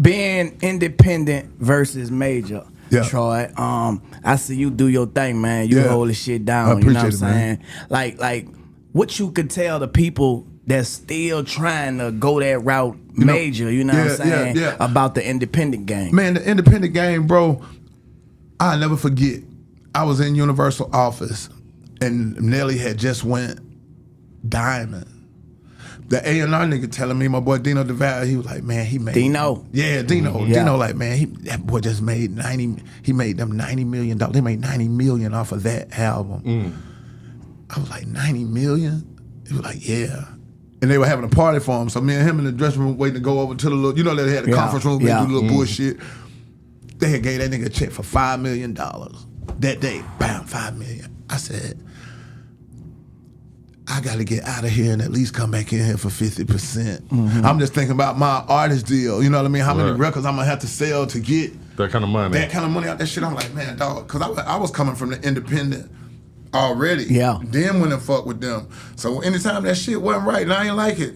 Being independent versus major. Yeah. Troy, I see you do your thing, man. You hold the shit down. I appreciate you know what I'm it, saying? man. Like what you could tell the people that's still trying to go that route major, you know what I'm saying? About the independent game. Man, the independent game, bro, I'll never forget. I was in Universal office and Nelly had just went diamond. The A&R nigga telling me, my boy Dino DeVal, he was like, man, he made Dino. Yeah, Dino. Dino like, man, that boy just made he made them $90 million. They made $90 million off of that album. I was like, $90 million? He was like, yeah. And they were having a party for him. So me and him in the dressing room waiting to go over to the little, you know, they had a conference room, they do little bullshit. They had gave that nigga a check for $5 million. That day, bam, $5 million. I said, I got to get out of here and at least come back in here for 50%. I'm just thinking about my artist deal. You know what I mean? How many records I'm going to have to sell to get that kind of money. That kind of money out that shit. I'm like, man, dog, because I was coming from the independent already. Then went and fuck with them. So anytime that shit wasn't right and I ain't like it,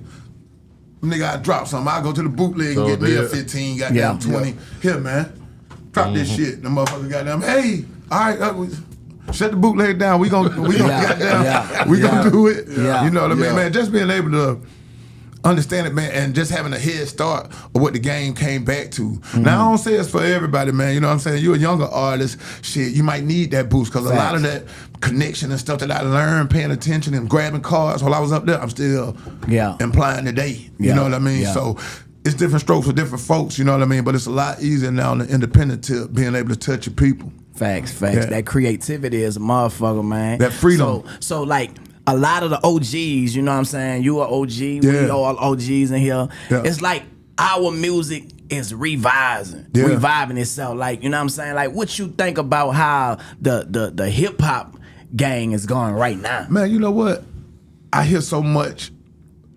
nigga, I drop something. I go to the bootleg and get me a 15, goddamn 20. Here, man. Drop this shit. The motherfucker goddamn, hey, all right, shut the bootleg down. We gonna goddamn, we gonna do it. You know what I mean, man? Just being able to understand it, man, and just having a head start of what the game came back to. Now, I don't say it's for everybody, man. You know what I'm saying? You're a younger artist, shit, you might need that boost because a lot of that connection and stuff that I learned paying attention and grabbing cards while I was up there, I'm still implying today. You know what I mean? So it's different strokes for different folks, you know what I mean? But it's a lot easier now on the independent tip, being able to touch your people. Facts. That creativity is a motherfucker, man. That freedom. So like a lot of the OGs, you know what I'm saying? You are OG, we all OGs in here. It's like our music is reviving itself. Like, you know what I'm saying? Like, what you think about how the hip hop gang is going right now? Man, you know what? I hear so much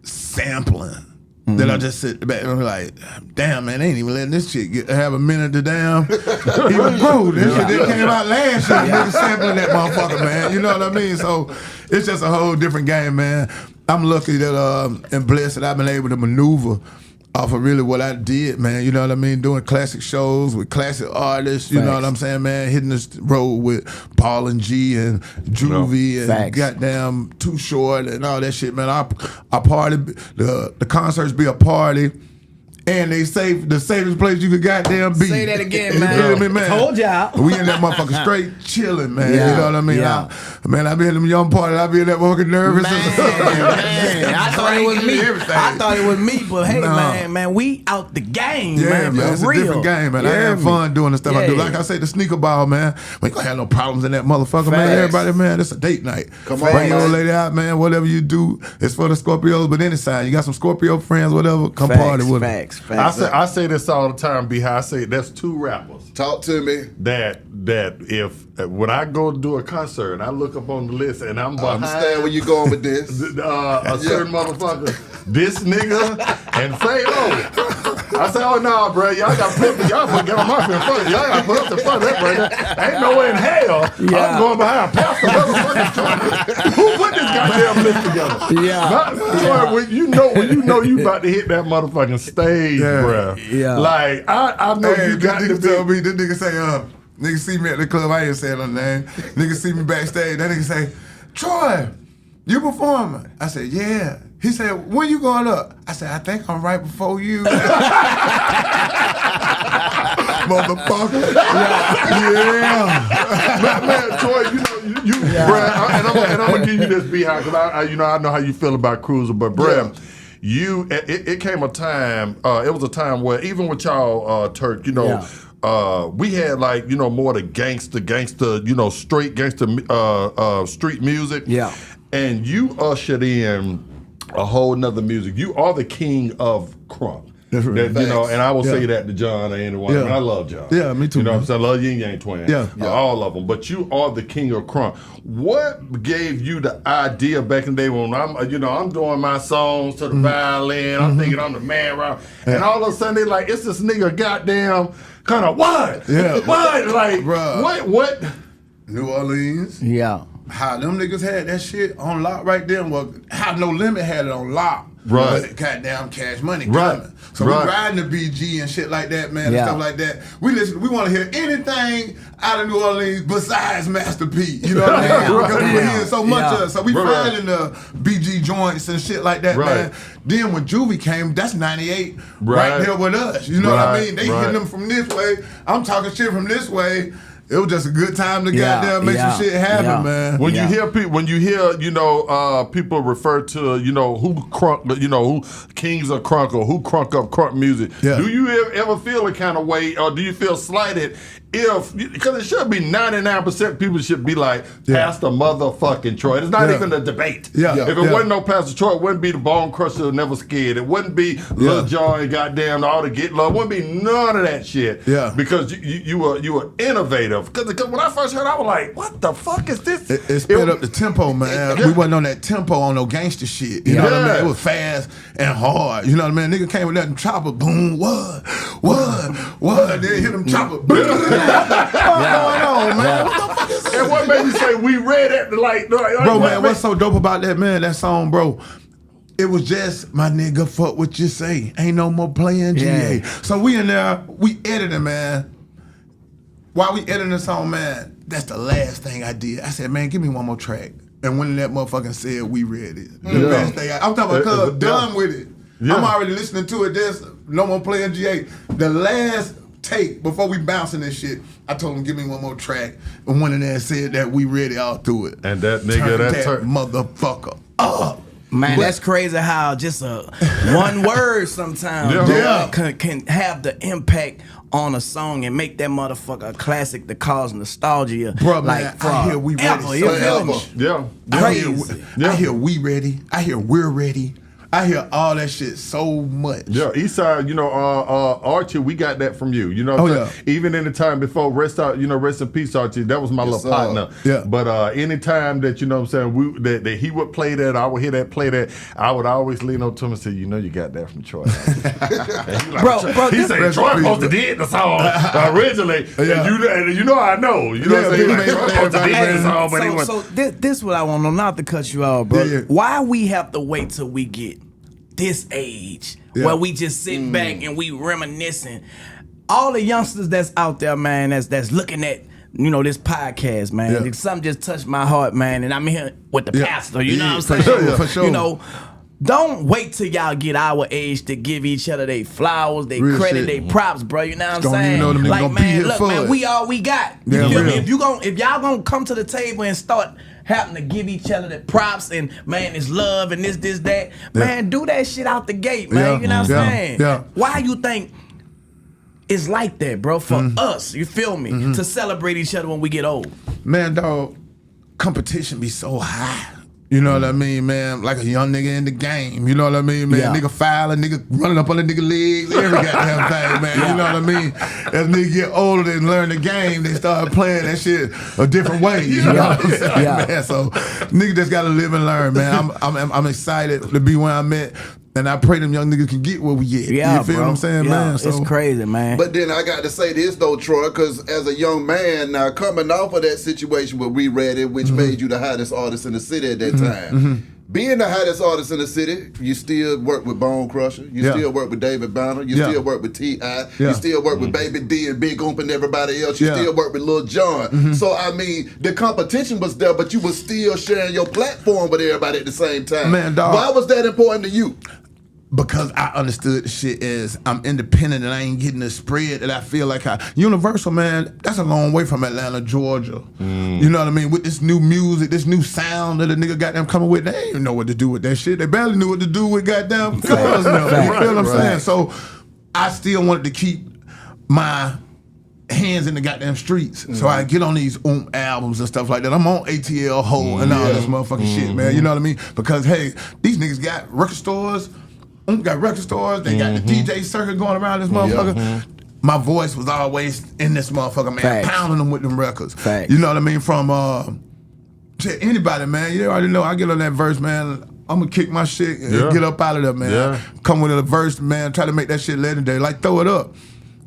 sampling. Then I just sit back and I'm like, damn, man, they ain't even letting this shit have a minute to damn even grow. This shit that came out last year, niggas sampling that motherfucker, man. You know what I mean? So it's just a whole different game, man. I'm lucky that and blessed that I've been able to maneuver off of really what I did, man. You know what I mean? Doing classic shows with classic artists. You know what I'm saying, man? Hitting this road with Paul and G and Juvie and goddamn Too Short and all that shit, man. I party. The concerts be a party. And they say the safest place you could goddamn be. Say that again, man. You feel me, man? Told y'all. We in that motherfucker straight chilling, man. You know what I mean? I be in them young parties. I be in that motherfucking nervous. Man. I thought it was me. I thought it was me, but hey, man, we out the game, man. It's a different game, man. I have fun doing the stuff I do. Like I say, the sneaker ball, man. We ain't gonna have no problems in that motherfucker, man. Everybody, man, it's a date night. Come on, bring your old lady out, man. Whatever you do, it's for the Scorpios. But any side, you got some Scorpio friends, whatever, come party with them. I say this all the time, B-High. I say that's two rappers. Talk to me. That if when I go to do a concert and I look up on the list and I'm behind, I understand where you going with this. A certain motherfucker, this nigga and Fado. I say, oh no, bro, y'all got to put get on my front. Y'all got to put up the front of that, bro. Ain't no way in hell I'm going behind Pastor motherfucker. Who put this goddamn list together? When you know you about to hit that motherfucking stage, bro. Like I know you got to tell me. This nigga say, nigga see me at the club. I ain't saying no name. Nigga see me backstage. That nigga say, Troy, you performing? I said, yeah. He said, when you going up? I said, I think I'm right before you. Motherfucker. Man, Troy, you bruh, and I'm gonna give you this behind because I know how you feel about Cruiser, but bruh, it came a time, it was a time where even with y'all Turk, we had like, more the gangster, straight gangster street music. Yeah. And you ushered in a whole nother music. You are the king of crunk. And I will say that to John or anyone. I love John. Yeah, me too. You know what I'm saying? I love Yin Yang Twins. All of them. But you are the king of crunk. What gave you the idea back in the day when I'm doing my songs to the violin, I'm thinking I'm the man around, and all of a sudden they like, it's this nigga goddamn kind of what? Yeah. What? Like, bruh. what? New Orleans. Yeah. how them niggas had that shit on lock right there. Well, how No Limit had it on lock. Right. But goddamn Cash Money Right. coming. So we riding the BG and shit like that, man, and stuff like that. We want to hear anything out of New Orleans besides Master P. You know what I mean? Because we were hearing so much of it. So we finding the BG joints and shit like that, man. Then when Juvie came, that's 98 right there with us. You know what I mean? They hitting them from this way. I'm talking shit from this way. It was just a good time to goddamn make some shit happen, man. When you hear people, people refer to, who crunk, who kings of crunk or who crunk up crunk music. Yeah. Do you ever feel a kind of way, or do you feel slighted because it should be 99% people should be like Pastor motherfucking Troy. It's not even a debate. If it wasn't no Pastor Troy, it wouldn't be the Bone Crusher Never Scared. It wouldn't be Lil Jon and goddamn all the Get Love. It wouldn't be none of that shit. Because you were innovative. Because when I first heard it, I was like, what the fuck is this? It sped up the tempo, man. We wasn't on that tempo on no gangster shit. You know what I mean? It was fast and hard. You know what I mean? Nigga came with that chopper, boom, what? Then hit him chopper, boom. What's going on, man? What the fuck is this? And what made you say we read it? Bro, man, what's so dope about that, man? That song, bro. It was just, my nigga, fuck what you say. Ain't no more playing GA. So we in there, we editing, man. While we editing the song, man, that's the last thing I did. I said, man, give me one more track. And when that motherfucker said, we read it. The best thing I'm talking about, cuz done with it. I'm already listening to it. There's no more playing GA. The last take before we bouncing this shit, I told him give me one more track, and one of them said that we ready all through it. And that nigga, that motherfucker up. Man, that's crazy how just one word sometimes can have the impact on a song and make that motherfucker a classic that cause nostalgia. Bro, man, I hear we ready. Crazy. I hear we ready. I hear we're ready. I hear all that shit so much. Yeah, Eastside, Archie, we got that from you. You know what I'm saying? Even in the time before, rest in peace, Archie, that was my little partner. Yeah. But anytime that, you know what I'm saying, that he would play that, I would hear that, play that, I would always lean up to him and say, you got that from Troy. bro, he said, Troy supposed to did the song originally, and I know. You know what I'm saying? Like, Troy supposed to did the song, but he went. So this is what I want to know, not to cut you off, bro. Why we have to wait till we get this age where we just sit back and we reminiscing? All the youngsters that's out there, man, that's looking at this podcast, man. Something just touched my heart, man, and I'm here with the pastor. You know what I'm saying? For sure. Don't wait till y'all get our age to give each other they flowers, they credit, they props, bro. You know what I'm saying? Like, man, look, man, we all we got. You feel me? If y'all gonna come to the table and start having to give each other the props and, man, it's love and this, that, man, do that shit out the gate, man. You know what I'm saying? Why you think it's like that, bro? For us, you feel me? To celebrate each other when we get old. Man, dog, competition be so high. You know what I mean, man? Like a young nigga in the game. You know what I mean, man? Nigga fouling, nigga running up on the nigga legs, every goddamn thing, man. You know what I mean? As niggas get older and learn the game, they start playing that shit a different way. You know what I'm saying, man? So nigga just gotta live and learn, man. I'm excited to be where I'm at. And I pray them young niggas can get where we get. You feel what I'm saying, man? So, it's crazy, man. But then I got to say this, though, Troy, because as a young man, now coming off of that situation where we read it, which made you the hottest artist in the city at that time, being the hottest artist in the city, you still work with Bone Crusher, you still work with David Banner, you still work with T.I., you still work with Baby D and Big Oomp and everybody else, you still work with Lil Jon. So, I mean, the competition was there, but you was still sharing your platform with everybody at the same time. Man, dog. Why was that important to you? Because I understood the shit as I'm independent and I ain't getting the spread that I feel like Universal, man, that's a long way from Atlanta, Georgia. You know what I mean? With this new music, this new sound that the nigga got them coming with, they ain't even know what to do with that shit. They barely knew what to do with goddamn cuz now. You feel what I'm saying? So I still wanted to keep my hands in the goddamn streets. So I get on these albums and stuff like that. I'm on ATL Ho and all this motherfucking shit, man. You know what I mean? Because, hey, these niggas got record stores. Got record stores, they got the DJ circuit going around this motherfucker. My voice was always in this motherfucker, man, pounding them with them records. You know what I mean? From anybody, man. You already know I get on that verse, man. I'm gonna kick my shit and get up out of there, man. Come with a verse, man, try to make that shit legendary. Like, throw it up.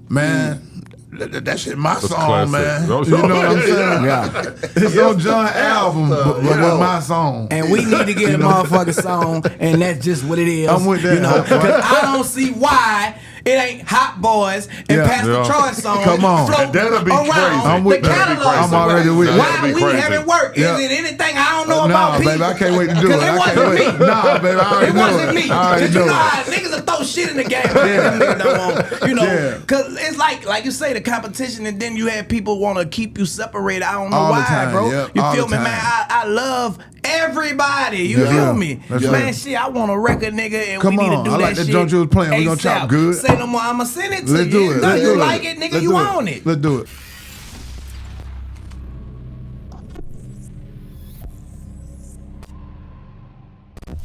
Man, That shit my That's song, classic. man. You know what I'm saying? Yeah. It's on John album, but my song. And we need to get a motherfucking song, and that's just what it is. I'm with that. You know, because I don't see why it ain't Hot Boys and Pastor Troy songs. Come on. That'll be around crazy. I'm with the that. catalog. I'm already with that. Why That'll be we crazy. haven't worked? Yeah. Is it anything I don't know about people? Baby, I can't wait to do it. Because I it can't wasn't wait. me. Nah, baby, I already It know wasn't it. me. I already Cause you know know it. how niggas will throw shit in the game. Them niggas don't want, you know, Yeah. cause it's like you say, the competition, and then you have people want to keep you separated. I don't know All the why, time, bro. yeah. You All feel the me, man? time. I love everybody. You feel me? That's Man, right. shit, I want a record, nigga, and Come we need on. to do I that like that shit. joint you was playing. We gonna chop ASAP. good. Say no more. I'ma send it to Let's you. do it. Now Let's you do like it. it, nigga. Let's You do own it. Let's do it.